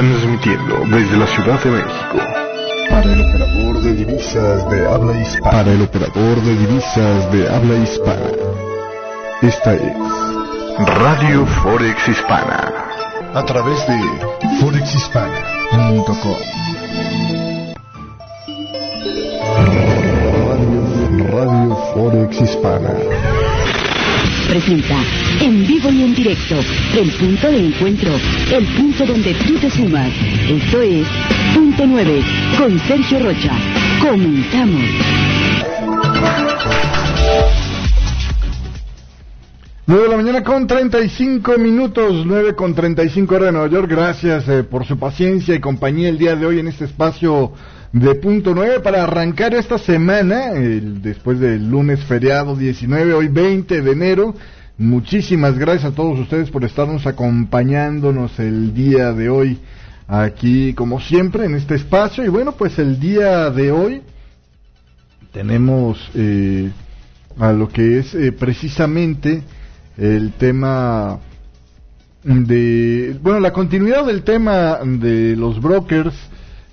Transmitiendo desde la Ciudad de México. Para el operador de divisas de habla hispana. Para el operador de divisas de habla hispana. Esta es Radio Forex Hispana. A través de forexhispana.com. Radio Forex Hispana presenta en vivo y en directo el punto de encuentro, el punto donde tú te sumas. Esto es Punto 9 con Sergio Rocha. Comenzamos. Nueve de la mañana con 35 minutos, 9:35 hora de Nueva York. Gracias por su paciencia y compañía el día de hoy en este espacio de Punto 9 para arrancar esta semana, después del lunes feriado 19, hoy 20 de enero. Muchísimas gracias a todos ustedes por estarnos acompañándonos el día de hoy aquí, como siempre, en este espacio. Y bueno, pues el día de hoy tenemos a lo que es precisamente el tema de, bueno, la continuidad del tema de los brokers,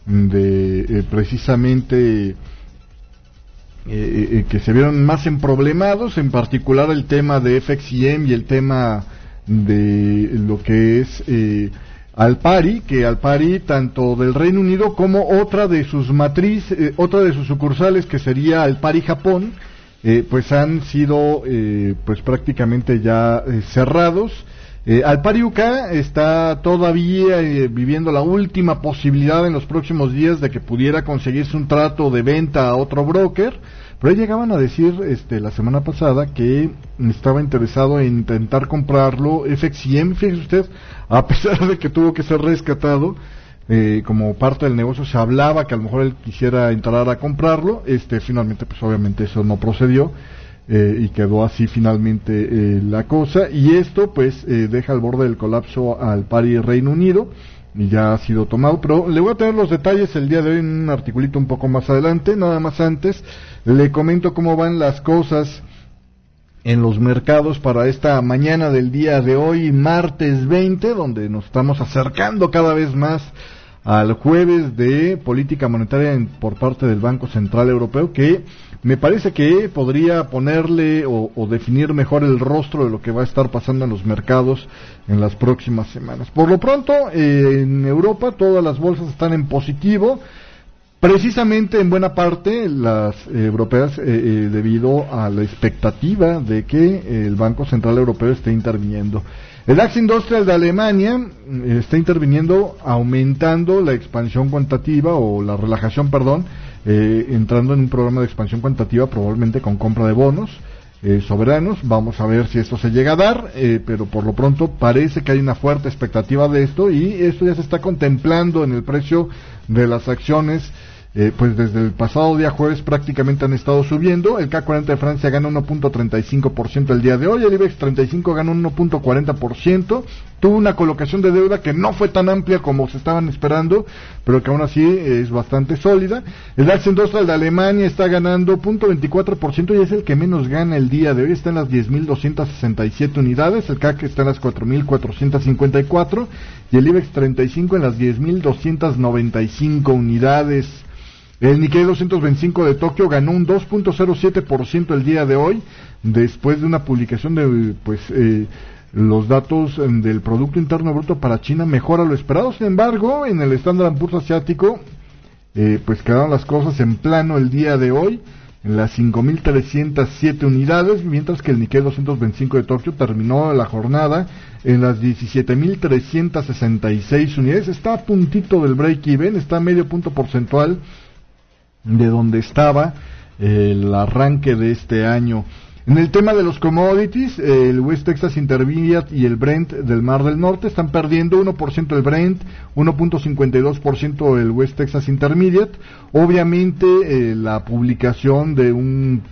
de precisamente que se vieron más emproblemados, en particular el tema de FXCM y el tema de lo que es Alpari, que Alpari, tanto del Reino Unido como otra de sus sucursales, que sería Alpari Japón, pues han sido pues prácticamente ya cerrados. Alpari UK está todavía viviendo la última posibilidad en los próximos días de que pudiera conseguirse un trato de venta a otro broker, pero llegaban a decir la semana pasada que estaba interesado en intentar comprarlo FXCM. Fíjese usted, a pesar de que tuvo que ser rescatado como parte del negocio, se hablaba que a lo mejor él quisiera entrar a comprarlo. Finalmente pues obviamente eso no procedió. Y quedó así finalmente la cosa, y esto pues deja al borde del colapso al Alpari Reino Unido, y ya ha sido tomado, pero le voy a tener los detalles el día de hoy en un articulito un poco más adelante. Nada más antes le comento cómo van las cosas en los mercados para esta mañana del día de hoy, martes 20, donde nos estamos acercando cada vez más al jueves de política monetaria por parte del Banco Central Europeo, que me parece que podría ponerle o definir mejor el rostro de lo que va a estar pasando en los mercados en las próximas semanas. Por lo pronto, en Europa todas las bolsas están en positivo, precisamente en buena parte las europeas, debido a la expectativa de que el Banco Central Europeo esté interviniendo. El DAX Industrial de Alemania está interviniendo, aumentando la expansión cuantitativa, o la relajación, perdón, entrando en un programa de expansión cuantitativa, probablemente con compra de bonos soberanos. Vamos a ver si esto se llega a dar, pero por lo pronto parece que hay una fuerte expectativa de esto, y esto ya se está contemplando en el precio de las acciones. Pues desde el pasado día jueves prácticamente han estado subiendo. El CAC 40 de Francia gana 1.35% el día de hoy, el IBEX 35 gana 1.40%, tuvo una colocación de deuda que no fue tan amplia como se estaban esperando, pero que aún así es bastante sólida. El DAX Industrial de Alemania está ganando 0.24% y es el que menos gana el día de hoy, está en las 10.267 unidades, el CAC está en las 4.454 y el IBEX 35 en las 10.295 unidades. El Nikkei 225 de Tokio ganó un 2.07% el día de hoy, después de una publicación de los datos del Producto Interno Bruto para China mejor a lo esperado. Sin embargo, en el Standard & Poor's asiático, pues quedaron las cosas en plano el día de hoy, en las 5.307 unidades, mientras que el Nikkei 225 de Tokio terminó la jornada en las 17.366 unidades. Está a puntito del break-even, está a medio punto porcentual de donde estaba el arranque de este año. En el tema de los commodities, el West Texas Intermediate y el Brent del Mar del Norte están perdiendo 1% el Brent, 1.52% el West Texas Intermediate. Obviamente la publicación de un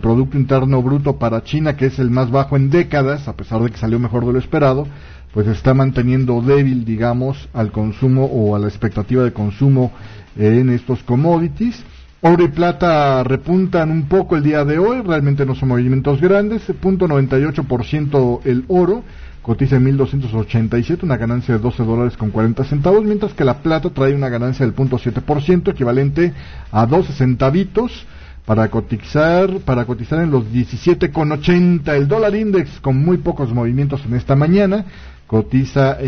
Producto Interno Bruto para China, que es el más bajo en décadas, a pesar de que salió mejor de lo esperado, pues está manteniendo débil, digamos, al consumo o a la expectativa de consumo en estos commodities. Oro y plata repuntan un poco el día de hoy, realmente no son movimientos grandes, 0.98% el oro, cotiza en 1.287, una ganancia de $12.40, mientras que la plata trae una ganancia del 0.7%, equivalente a 12 centavitos, para cotizar en los 17,80. El dólar index, con muy pocos movimientos en esta mañana, cotiza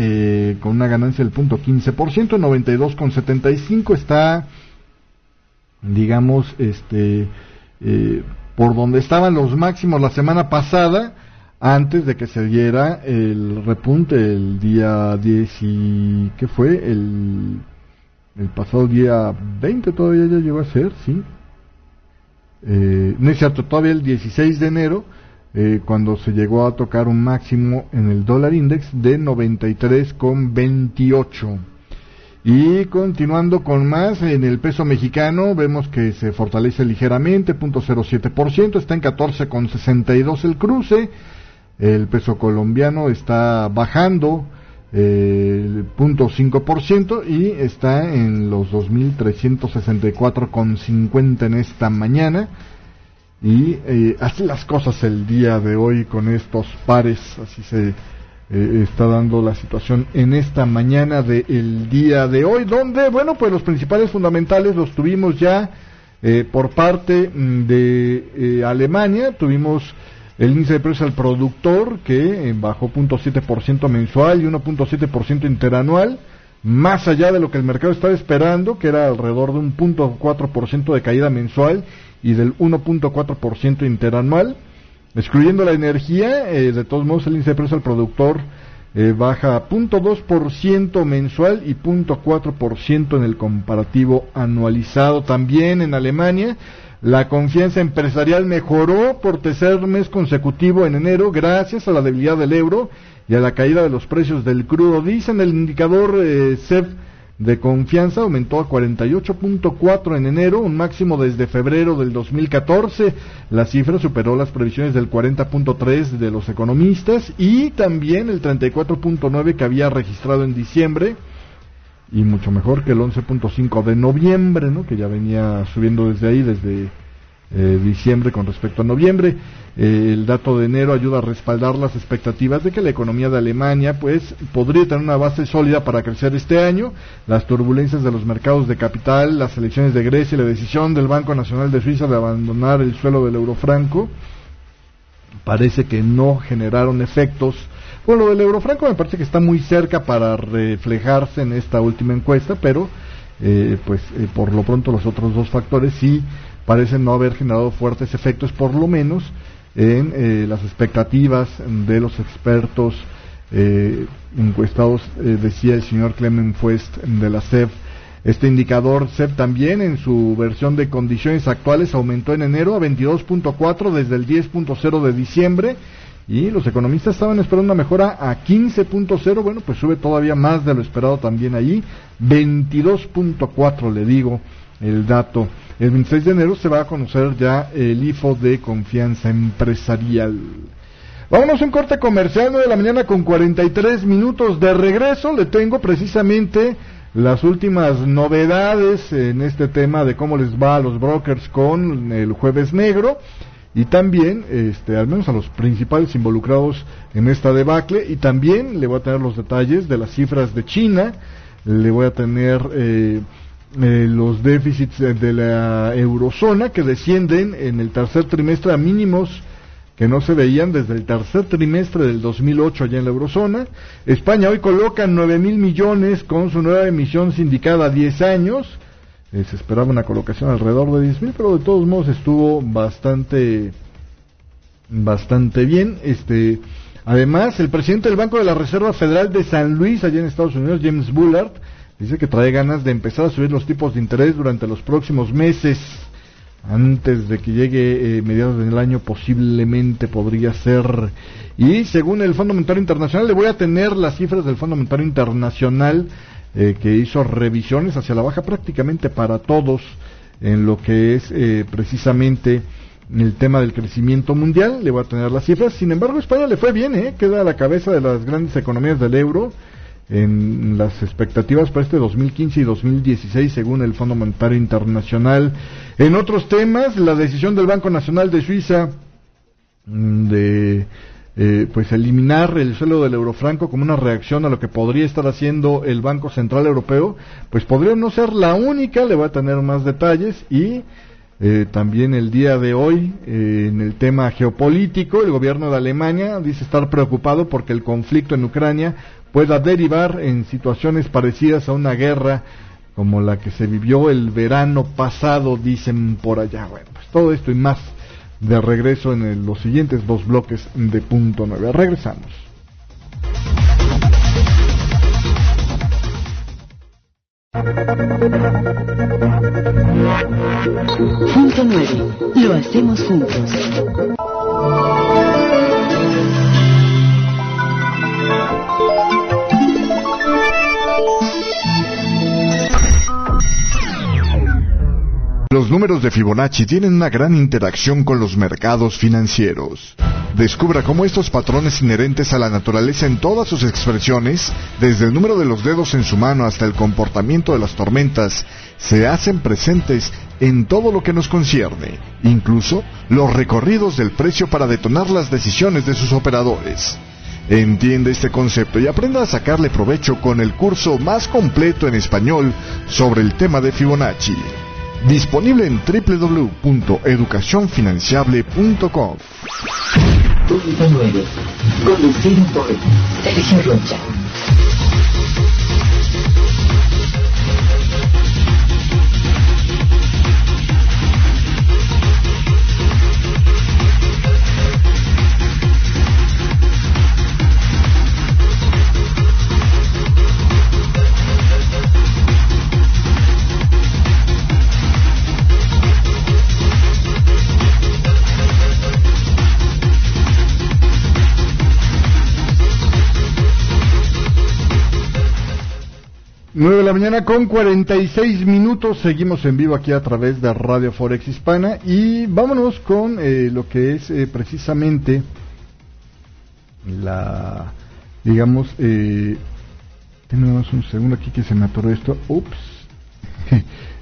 con una ganancia del 0.15%, 92,75, está, digamos, por donde estaban los máximos la semana pasada, antes de que se diera el repunte el día 10 y... ¿qué fue? El pasado día 20 todavía ya llegó a ser, ¿sí? No es cierto, todavía el 16 de enero, cuando se llegó a tocar un máximo en el dólar index de 93,28. Y continuando con más, en el peso mexicano vemos que se fortalece ligeramente, 0.07%, está en 14,62 el cruce. El peso colombiano está bajando 0.5% y está en los 2.364,50 en esta mañana. Y así las cosas el día de hoy con estos pares, así se está dando la situación en esta mañana del día de hoy, donde, bueno, pues los principales fundamentales los tuvimos ya por parte de Alemania. Tuvimos el índice de precios al productor, que bajó 0.7% mensual y 1.7% interanual, más allá de lo que el mercado estaba esperando, que era alrededor de un 0.4% de caída mensual y del 1.4% interanual. Excluyendo la energía, de todos modos el índice de precios al productor baja 0.2% mensual y 0.4% en el comparativo anualizado. También en Alemania, la confianza empresarial mejoró por tercer mes consecutivo en enero, gracias a la debilidad del euro y a la caída de los precios del crudo. Dicen el indicador CEF de confianza aumentó a 48.4 en enero, un máximo desde febrero del 2014. La cifra superó las previsiones del 40.3 de los economistas y también el 34.9 que había registrado en diciembre, y mucho mejor que el 11.5 de noviembre, ¿no?, que ya venía subiendo desde ahí, desde diciembre con respecto a noviembre. El dato de enero ayuda a respaldar las expectativas de que la economía de Alemania pues podría tener una base sólida para crecer este año. Las turbulencias de los mercados de capital, las elecciones de Grecia y la decisión del Banco Nacional de Suiza de abandonar el suelo del eurofranco parece que no generaron efectos. Bueno, lo del eurofranco me parece que está muy cerca para reflejarse en esta última encuesta, pero por lo pronto los otros dos factores sí parecen no haber generado fuertes efectos, por lo menos en las expectativas de los expertos encuestados, decía el señor Clement Fuest de la CEF. Este indicador CEF también en su versión de condiciones actuales aumentó en enero a 22.4 desde el 10.0 de diciembre, y los economistas estaban esperando una mejora a 15.0, bueno, pues sube todavía más de lo esperado también allí, 22.4 le digo el dato. El 26 de enero se va a conocer ya el IFO de confianza empresarial. Vámonos a un corte comercial, 9 de la mañana con 43 minutos. De regreso le tengo precisamente las últimas novedades en este tema de cómo les va a los brokers con el Jueves Negro, y también, al menos a los principales involucrados en esta debacle, y también le voy a tener los detalles de las cifras de China, le voy a tener los déficits de la eurozona que descienden en el tercer trimestre a mínimos que no se veían desde el tercer trimestre del 2008 allá en la eurozona. España hoy coloca 9,000 millones con su nueva emisión sindicada a 10 años. Se esperaba una colocación alrededor de 10,000, pero de todos modos estuvo bastante bien. Además, el presidente del Banco de la Reserva Federal de San Luis, allá en Estados Unidos, James Bullard, dice que trae ganas de empezar a subir los tipos de interés durante los próximos meses. Antes de que llegue mediados del año posiblemente podría ser. Y según el Fondo Monetario Internacional, le voy a tener las cifras del Fondo Monetario Internacional, que hizo revisiones hacia la baja prácticamente para todos en lo que es precisamente el tema del crecimiento mundial. Le voy a tener las cifras. Sin embargo, España le fue bien, queda a la cabeza de las grandes economías del euro, en las expectativas para este 2015 y 2016 según el Fondo Monetario Internacional. En otros temas, la decisión del Banco Nacional de Suiza de pues eliminar el suelo del eurofranco como una reacción a lo que podría estar haciendo el Banco Central Europeo, pues podría no ser la única, le va a tener más detalles. Y también el día de hoy, en el tema geopolítico, el gobierno de Alemania dice estar preocupado porque el conflicto en Ucrania pueda derivar en situaciones parecidas a una guerra como la que se vivió el verano pasado, dicen por allá. Bueno, pues todo esto y más de regreso en los siguientes dos bloques de Punto 9. Regresamos. Punto 9. Lo hacemos juntos. Los números de Fibonacci tienen una gran interacción con los mercados financieros. Descubra cómo estos patrones inherentes a la naturaleza en todas sus expresiones, desde el número de los dedos en su mano hasta el comportamiento de las tormentas, se hacen presentes en todo lo que nos concierne, incluso los recorridos del precio para detonar las decisiones de sus operadores. Entiende este concepto y aprenda a sacarle provecho con el curso más completo en español sobre el tema de Fibonacci. Disponible en www.educacionfinanciable.com. Punto 9. Conducido por Sergio Rocha. Nueve de la mañana con 46 minutos, seguimos en vivo aquí a través de Radio Forex Hispana y vámonos con lo que es precisamente la, digamos, tenemos un segundo aquí que se me atoró esto,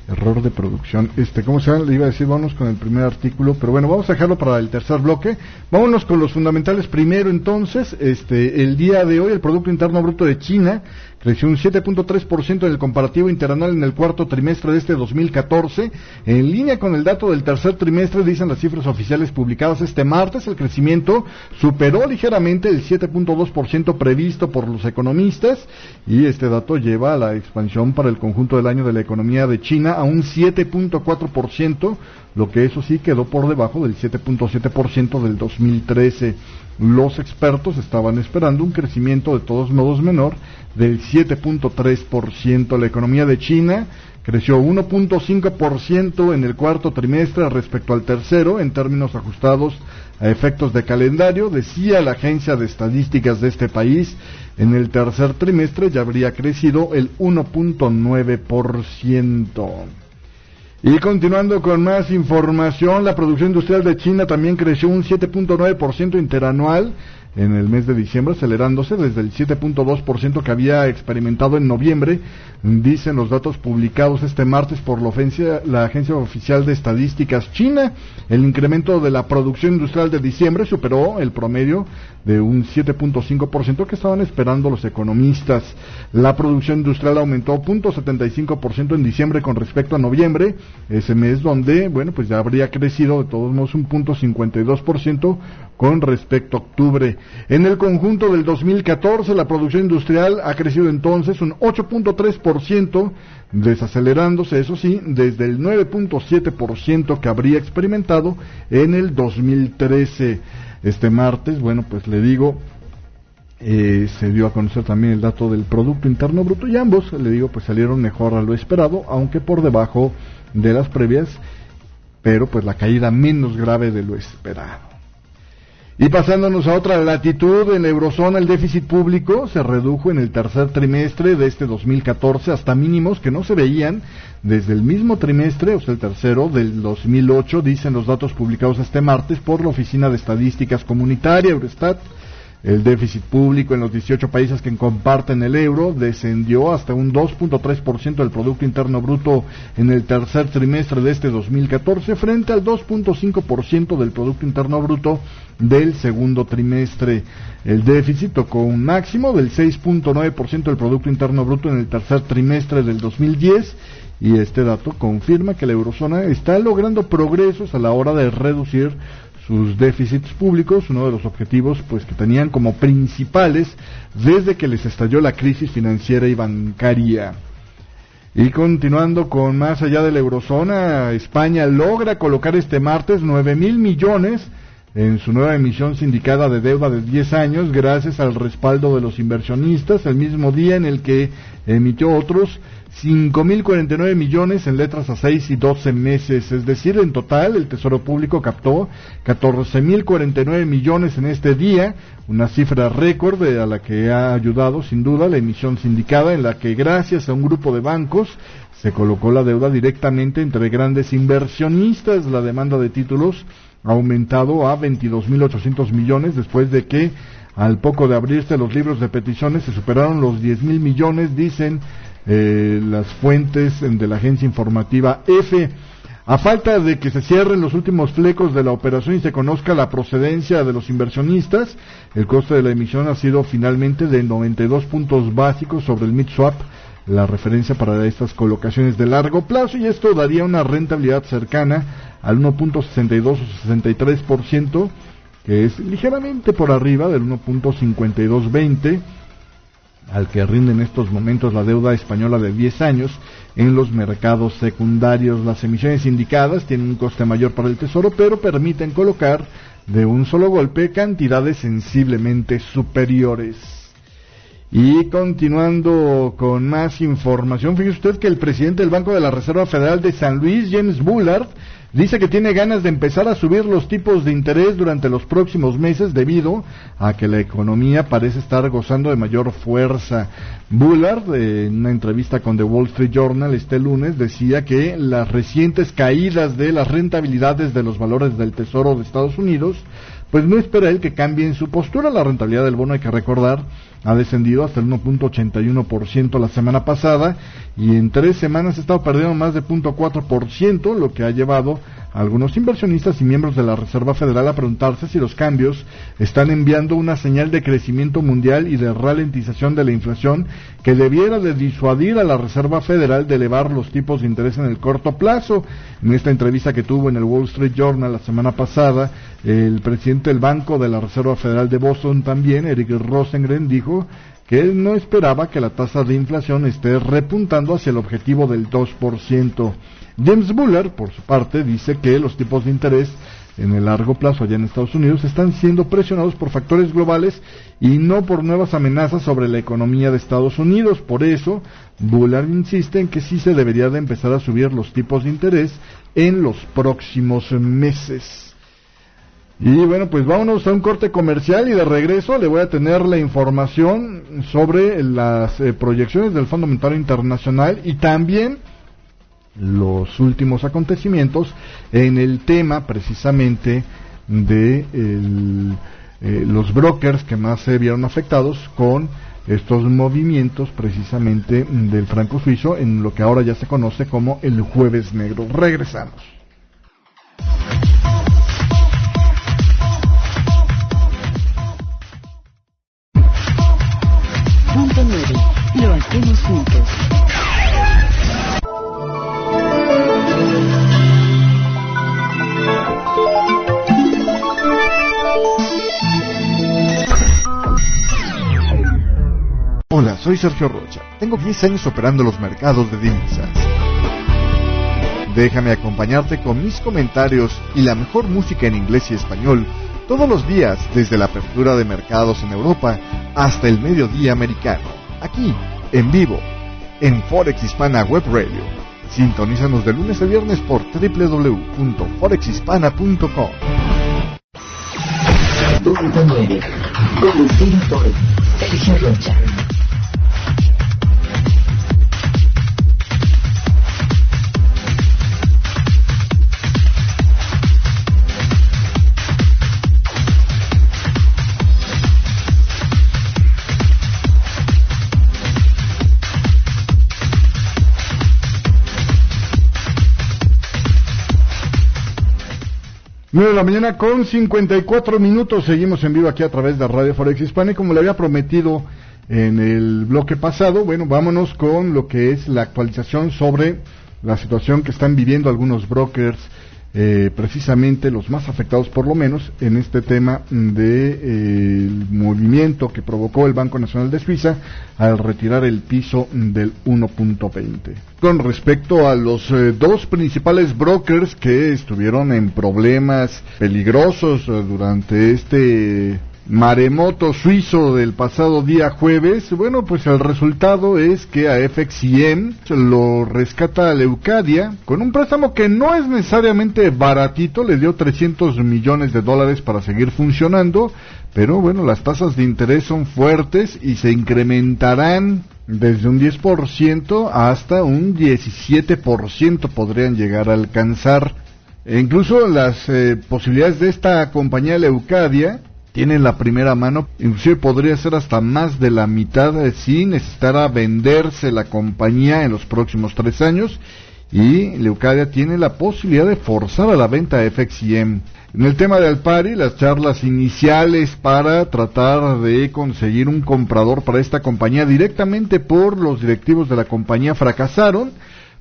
error de producción, ¿cómo se llama? Le iba a decir, vámonos con el primer artículo, pero bueno, vamos a dejarlo para el tercer bloque. Vámonos con los fundamentales primero entonces. El día de hoy el Producto Interno Bruto de China creció un 7.3% en el comparativo interanual en el cuarto trimestre de este 2014, en línea con el dato del tercer trimestre, dicen las cifras oficiales publicadas este martes. El crecimiento superó ligeramente el 7.2% previsto por los economistas, y este dato lleva a la expansión para el conjunto del año de la economía de China a un 7.4%, lo que eso sí quedó por debajo del 7.7% del 2013. Los expertos estaban esperando un crecimiento de todos modos menor del 7.3%. La economía de China creció 1.5% en el cuarto trimestre respecto al tercero, en términos ajustados a efectos de calendario, decía la agencia de estadísticas de este país. En el tercer trimestre ya habría crecido el 1.9%. Y continuando con más información, la producción industrial de China también creció un 7.9% interanual en el mes de diciembre, acelerándose desde el 7.2% que había experimentado en noviembre, dicen los datos publicados este martes por la Agencia Oficial de Estadísticas China. El incremento de la producción industrial de diciembre superó el promedio de un 7.5% que estaban esperando los economistas. La producción industrial aumentó 0.75% en diciembre con respecto a noviembre, ese mes donde, bueno, pues ya habría crecido de todos modos un 0.52% con respecto a octubre. En el conjunto del 2014, la producción industrial ha crecido entonces un 8.3%, desacelerándose, eso sí, desde el 9.7% que habría experimentado en el 2013. Este martes, bueno, pues le digo, se dio a conocer también el dato del Producto Interno Bruto, y ambos, le digo, pues salieron mejor a lo esperado, aunque por debajo de las previas, pero pues la caída menos grave de lo esperado. Y pasándonos a otra latitud, en la eurozona el déficit público se redujo en el tercer trimestre de este 2014 hasta mínimos que no se veían desde el mismo trimestre, o sea el tercero del 2008, dicen los datos publicados este martes por la Oficina de Estadísticas Comunitaria, Eurostat. El déficit público en los 18 países que comparten el euro descendió hasta un 2.3% del Producto Interno Bruto en el tercer trimestre de este 2014 frente al 2.5% del Producto Interno Bruto del segundo trimestre. El déficit tocó un máximo del 6.9% del Producto Interno Bruto en el tercer trimestre del 2010 y este dato confirma que la eurozona está logrando progresos a la hora de reducir sus déficits públicos, uno de los objetivos pues que tenían como principales desde que les estalló la crisis financiera y bancaria. Y continuando con más allá de la eurozona, España logra colocar este martes 9,000 millones en su nueva emisión sindicada de deuda de 10 años gracias al respaldo de los inversionistas, el mismo día en el que emitió otros 5,049 millones en letras a 6 y 12 meses, es decir, en total el Tesoro Público captó 14,049 millones en este día, una cifra récord a la que ha ayudado sin duda la emisión sindicada en la que gracias a un grupo de bancos se colocó la deuda directamente entre grandes inversionistas. La demanda de títulos ha aumentado a 22,800 millones después de que al poco de abrirse los libros de peticiones se superaron los 10,000 millones, dicen las fuentes de la agencia informativa EFE. A falta de que se cierren los últimos flecos de la operación y se conozca la procedencia de los inversionistas, el coste de la emisión ha sido finalmente de 92 puntos básicos sobre el mid-swap, la referencia para estas colocaciones de largo plazo, y esto daría una rentabilidad cercana al 1.62 o 63%, que es ligeramente por arriba del 1.5220, al que rinde en estos momentos la deuda española de 10 años en los mercados secundarios. Las emisiones indicadas tienen un coste mayor para el Tesoro, pero permiten colocar de un solo golpe cantidades sensiblemente superiores. Y continuando con más información, fíjese usted que el presidente del Banco de la Reserva Federal de San Luis, James Bullard, dice que tiene ganas de empezar a subir los tipos de interés durante los próximos meses debido a que la economía parece estar gozando de mayor fuerza. Bullard, en una entrevista con The Wall Street Journal este lunes, decía que las recientes caídas de las rentabilidades de los valores del Tesoro de Estados Unidos, pues no espera él que cambien su postura. La rentabilidad del bono, hay que recordar, ha descendido hasta el 1.81% la semana pasada y en 3 semanas ha estado perdiendo más de 0.4%, lo que ha llevado a algunos inversionistas y miembros de la Reserva Federal a preguntarse si los cambios están enviando una señal de crecimiento mundial y de ralentización de la inflación que debiera de disuadir a la Reserva Federal de elevar los tipos de interés en el corto plazo. En esta entrevista que tuvo en el Wall Street Journal la semana pasada, el presidente del Banco de la Reserva Federal de Boston también, Eric Rosengren, dijo que él no esperaba que la tasa de inflación esté repuntando hacia el objetivo del 2%. James Bullard, por su parte, dice que los tipos de interés en el largo plazo allá en Estados Unidos están siendo presionados por factores globales y no por nuevas amenazas sobre la economía de Estados Unidos. Por eso, Bullard insiste en que sí se debería de empezar a subir los tipos de interés en los próximos meses. Y bueno, pues vámonos a un corte comercial y de regreso le voy a tener la información sobre las proyecciones del Fondo Monetario Internacional y también los últimos acontecimientos en el tema precisamente de los brokers que más se vieron afectados con estos movimientos precisamente del franco suizo en lo que ahora ya se conoce como el Jueves Negro. Regresamos. Punto 9. Lo hacemos juntos. Hola, soy Sergio Rocha. Tengo 10 años operando los mercados de divisas. Déjame acompañarte con mis comentarios y la mejor música en inglés y español todos los días, desde la apertura de mercados en Europa hasta el mediodía americano, aquí, en vivo, en Forex Hispana Web Radio. Sintonízanos de lunes a viernes por www.forexhispana.com. Punto 9. Conducido por Sergio Rocha. 9 de la mañana con 54 minutos, seguimos en vivo aquí a través de Radio Forex Hispana y como le había prometido en el bloque pasado, bueno, vámonos con lo que es la actualización sobre la situación que están viviendo algunos brokers, precisamente los más afectados por lo menos en este tema el movimiento que provocó el Banco Nacional de Suiza al retirar el piso del 1.20. Con respecto a los dos principales brokers que estuvieron en problemas peligrosos durante este maremoto suizo del pasado día jueves, bueno, pues el resultado es que a FXIM lo rescata Leucadia con un préstamo que no es necesariamente baratito, le dio $300 millones para seguir funcionando, pero bueno, las tasas de interés son fuertes y se incrementarán desde un 10% hasta un 17% podrían llegar a alcanzar. E incluso las posibilidades de esta compañía Leucadia tienen la primera mano, inclusive podría ser hasta más de la mitad si necesitara venderse la compañía en los próximos 3 años, y Leucadia tiene la posibilidad de forzar a la venta a FXIM. En el tema de Alpari, las charlas iniciales para tratar de conseguir un comprador para esta compañía directamente por los directivos de la compañía fracasaron,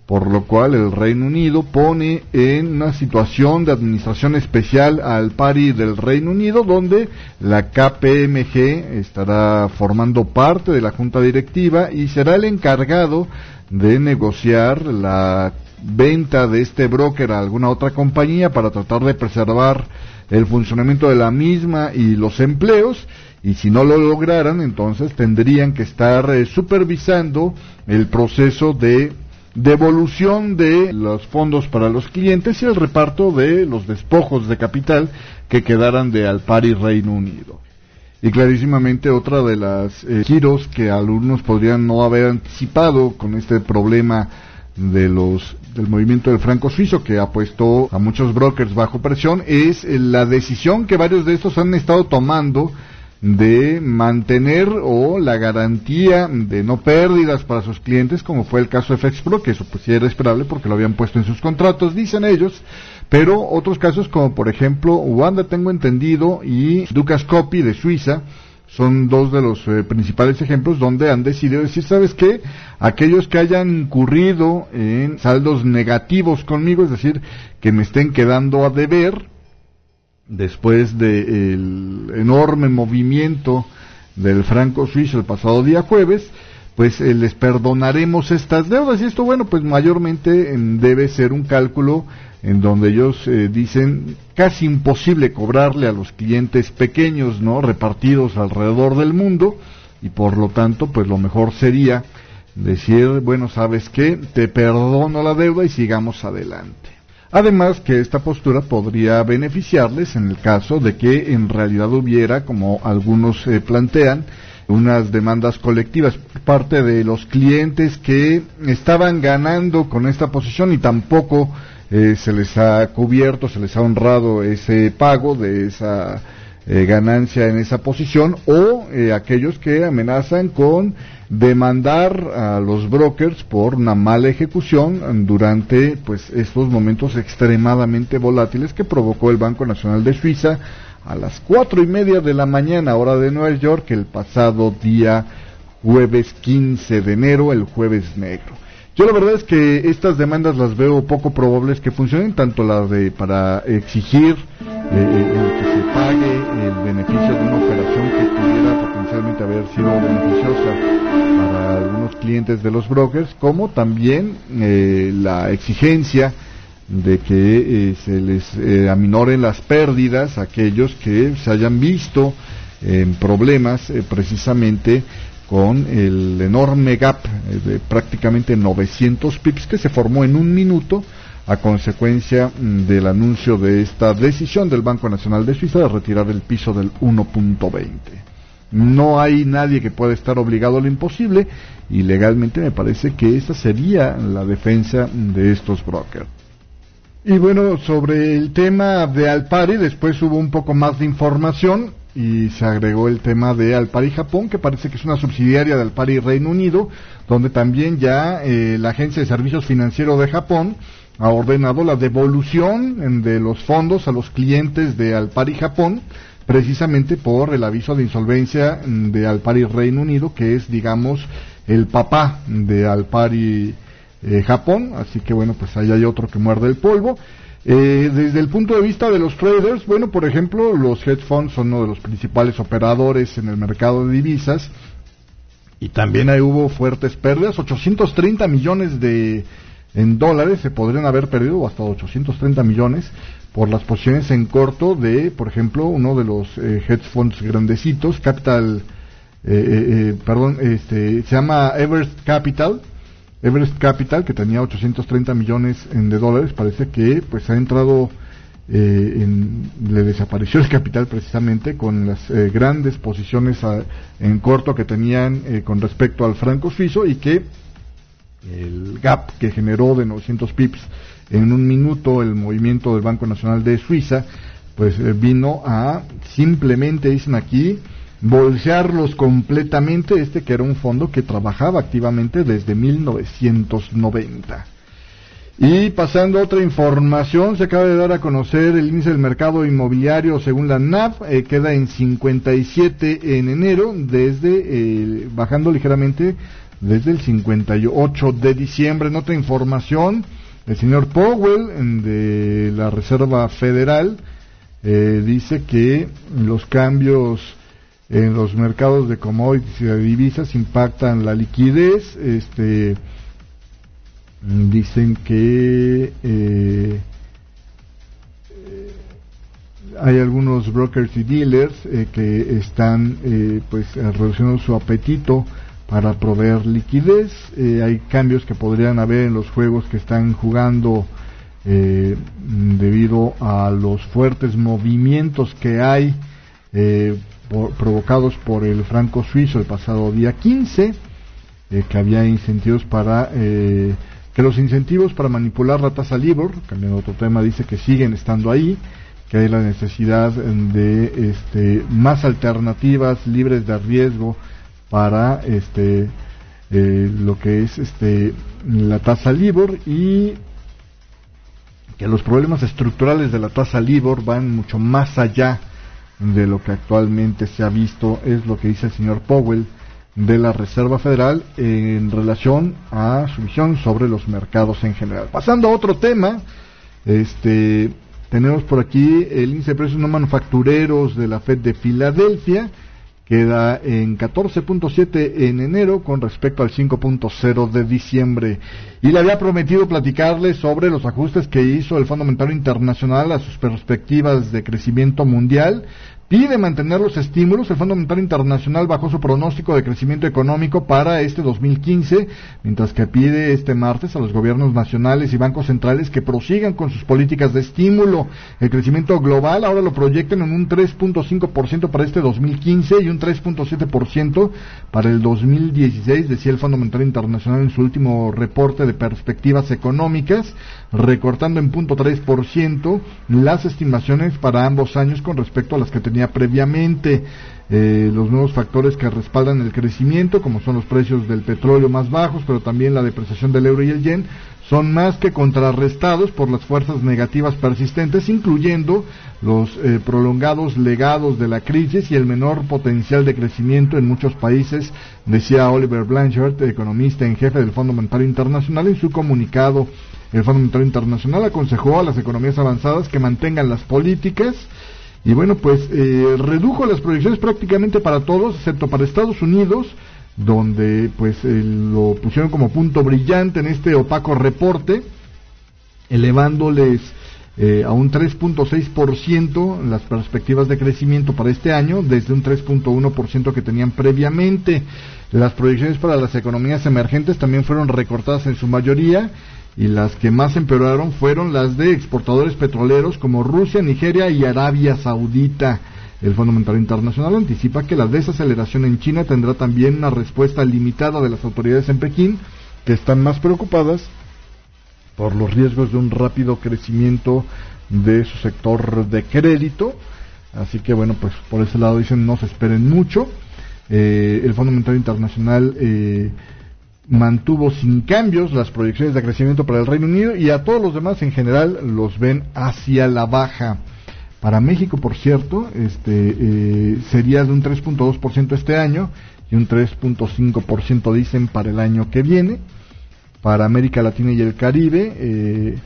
por lo cual el Reino Unido pone en una situación de administración especial a Alpari del Reino Unido, donde la KPMG estará formando parte de la junta directiva y será el encargado de negociar la venta de este broker a alguna otra compañía para tratar de preservar el funcionamiento de la misma y los empleos, y si no lo lograran, entonces tendrían que estar supervisando el proceso de devolución de los fondos para los clientes y el reparto de los despojos de capital que quedaran de Alpari Reino Unido. Y clarísimamente otra de las giros que algunos podrían no haber anticipado con este problema del movimiento del franco suizo, que ha puesto a muchos brokers bajo presión, es la decisión que varios de estos han estado tomando de mantener o la garantía de no pérdidas para sus clientes, como fue el caso de FXPro, que eso pues sí era esperable porque lo habían puesto en sus contratos, dicen ellos, pero otros casos como por ejemplo Wanda, tengo entendido, y Dukas Copy de Suiza, son dos de los principales ejemplos donde han decidido decir, ¿sabes qué? Aquellos que hayan incurrido en saldos negativos conmigo, es decir, que me estén quedando a deber, después del enorme movimiento del franco suizo el pasado día jueves, pues les perdonaremos estas deudas. Y esto, bueno, pues mayormente debe ser un cálculo en donde ellos dicen casi imposible cobrarle a los clientes pequeños, ¿no?, repartidos alrededor del mundo, y por lo tanto, pues lo mejor sería decir, bueno, ¿sabes qué? Te perdono la deuda y sigamos adelante. Además que esta postura podría beneficiarles en el caso de que en realidad hubiera, como algunos plantean, unas demandas colectivas por parte de los clientes que estaban ganando con esta posición y tampoco se les ha cubierto, se les ha honrado ese pago de esa ganancia en esa posición, o aquellos que amenazan con demandar a los brokers por una mala ejecución durante pues estos momentos extremadamente volátiles que provocó el Banco Nacional de Suiza a las 4:30 de la mañana, hora de Nueva York, el pasado día jueves 15 de enero, el jueves negro. Yo la verdad es que estas demandas las veo poco probables que funcionen, tanto la de para exigir que se pague el beneficio de una operación que pudiera potencialmente haber sido beneficiosa para algunos clientes de los brokers, como también la exigencia de que se les aminoren las pérdidas a aquellos que se hayan visto en problemas precisamente con el enorme gap de prácticamente 900 pips que se formó en un minuto a consecuencia del anuncio de esta decisión del Banco Nacional de Suiza de retirar el piso del 1.20. No hay nadie que pueda estar obligado a lo imposible, y legalmente me parece que esa sería la defensa de estos brokers. Y bueno, sobre el tema de Alpari, después hubo un poco más de información y se agregó el tema de Alpari Japón, que parece que es una subsidiaria de Alpari Reino Unido, donde también ya la Agencia de Servicios Financieros de Japón ha ordenado la devolución de los fondos a los clientes de Alpari Japón, precisamente por el aviso de insolvencia de Alpari Reino Unido, que es, digamos, el papá de Alpari Japón. Así que bueno, pues ahí hay otro que muerde el polvo. Desde el punto de vista de los traders, bueno, por ejemplo, los hedge funds son uno de los principales operadores en el mercado de divisas, y también ahí hubo fuertes pérdidas. 830 millones en dólares se podrían haber perdido, hasta 830 millones, por las posiciones en corto de, por ejemplo, uno de los hedge funds grandecitos, se llama Everest Capital, que tenía 830 millones de dólares. Parece que pues ha entrado, le desapareció el capital precisamente con las grandes posiciones en corto que tenían con respecto al franco suizo, y que el gap que generó de 900 pips en un minuto el movimiento del Banco Nacional de Suiza, pues vino a simplemente, dicen aquí, bolsearlos completamente, que era un fondo que trabajaba activamente desde 1990. Y pasando a otra información, se acaba de dar a conocer el índice del mercado inmobiliario según la NAF, queda en 57 en enero, bajando ligeramente desde el 58 de diciembre. En otra información, el señor Powell de la Reserva Federal dice que los cambios en los mercados de commodities y de divisas impactan la liquidez. Dicen que hay algunos brokers y dealers que están reduciendo su apetito para proveer liquidez. Hay cambios que podrían haber en los juegos que están jugando debido a los fuertes movimientos que hay provocados por el franco suizo el pasado día 15, que había incentivos que los incentivos para manipular la tasa LIBOR, cambiando otro tema, dice que siguen estando ahí, que hay la necesidad de más alternativas libres de riesgo para lo que es la tasa LIBOR, y que los problemas estructurales de la tasa LIBOR van mucho más allá de lo que actualmente se ha visto. Es lo que dice el señor Powell de la Reserva Federal en relación a su visión sobre los mercados en general. Pasando a otro tema, tenemos por aquí el índice de precios no manufactureros de la Fed de Filadelfia, queda en 14.7 en enero con respecto al 5.0 de diciembre. Y le había prometido platicarles sobre los ajustes que hizo el Fondo Monetario Internacional a sus perspectivas de crecimiento mundial. Pide mantener los estímulos. El Fondo Monetario Internacional bajó su pronóstico de crecimiento económico para 2015, mientras que pide este martes a los gobiernos nacionales y bancos centrales que prosigan con sus políticas de estímulo. El crecimiento global ahora lo proyectan en un 3.5% para 2015 y un 3.7% para el 2016, decía el Fondo Monetario Internacional en su último reporte de perspectivas económicas, recortando en 0.3% las estimaciones para ambos años con respecto a las que tenía previamente. Los nuevos factores que respaldan el crecimiento, como son los precios del petróleo más bajos, pero también la depreciación del euro y el yen, son más que contrarrestados por las fuerzas negativas persistentes, incluyendo los prolongados legados de la crisis y el menor potencial de crecimiento en muchos países, decía Oliver Blanchard, economista en jefe del Fondo Monetario Internacional. En su comunicado, el Fondo Monetario Internacional aconsejó a las economías avanzadas que mantengan las políticas. Y bueno, pues redujo las proyecciones prácticamente para todos, excepto para Estados Unidos, donde pues lo pusieron como punto brillante en este opaco reporte, elevándoles a un 3.6% las perspectivas de crecimiento para este año, desde un 3.1% que tenían previamente. Las proyecciones para las economías emergentes también fueron recortadas en su mayoría, y las que más empeoraron fueron las de exportadores petroleros como Rusia, Nigeria y Arabia Saudita. El Fondo Monetario Internacional anticipa que la desaceleración en China tendrá también una respuesta limitada de las autoridades en Pekín, que están más preocupadas por los riesgos de un rápido crecimiento de su sector de crédito. Así que bueno, pues por ese lado dicen no se esperen mucho. El Fondo Monetario Internacional mantuvo sin cambios las proyecciones de crecimiento para el Reino Unido, y a todos los demás en general los ven hacia la baja. Para México, por cierto, sería de un 3.2% este año y un 3.5% dicen para el año que viene. Para América Latina y el Caribe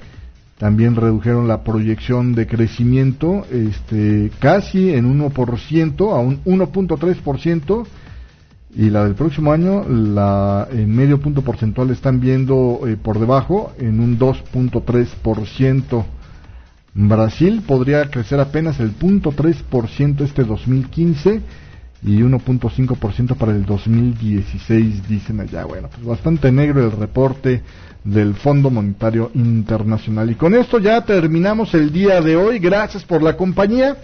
también redujeron la proyección de crecimiento casi en 1% a un 1.3%, y la del próximo año en medio punto porcentual están viendo por debajo en un 2.3%. Brasil podría crecer apenas el 0.3% 2015 y 1.5% para el 2016, dicen allá. Bueno, pues bastante negro el reporte del Fondo Monetario Internacional. Y con esto ya terminamos el día de hoy. Gracias por la compañía,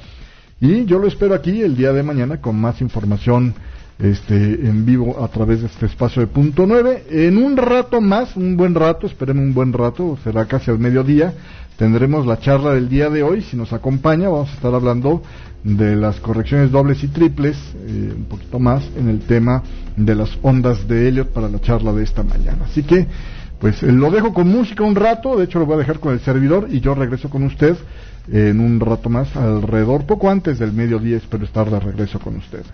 y yo lo espero aquí el día de mañana con más información en vivo a través de este espacio de Punto 9. En un rato más, un buen rato, espérenme un buen rato, será casi al mediodía, tendremos la charla del día de hoy. Si nos acompaña, vamos a estar hablando de las correcciones dobles y triples, un poquito más en el tema de las ondas de Elliot para la charla de esta mañana. Así que, pues lo dejo con música un rato, de hecho lo voy a dejar con el servidor, y yo regreso con usted en un rato más, alrededor, poco antes del mediodía, espero estar de regreso con usted.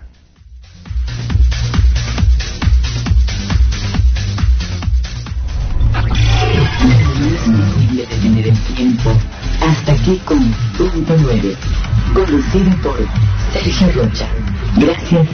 Imposible detener el tiempo. Hasta aquí con Punto 9, conducido por Sergio Rocha. Gracias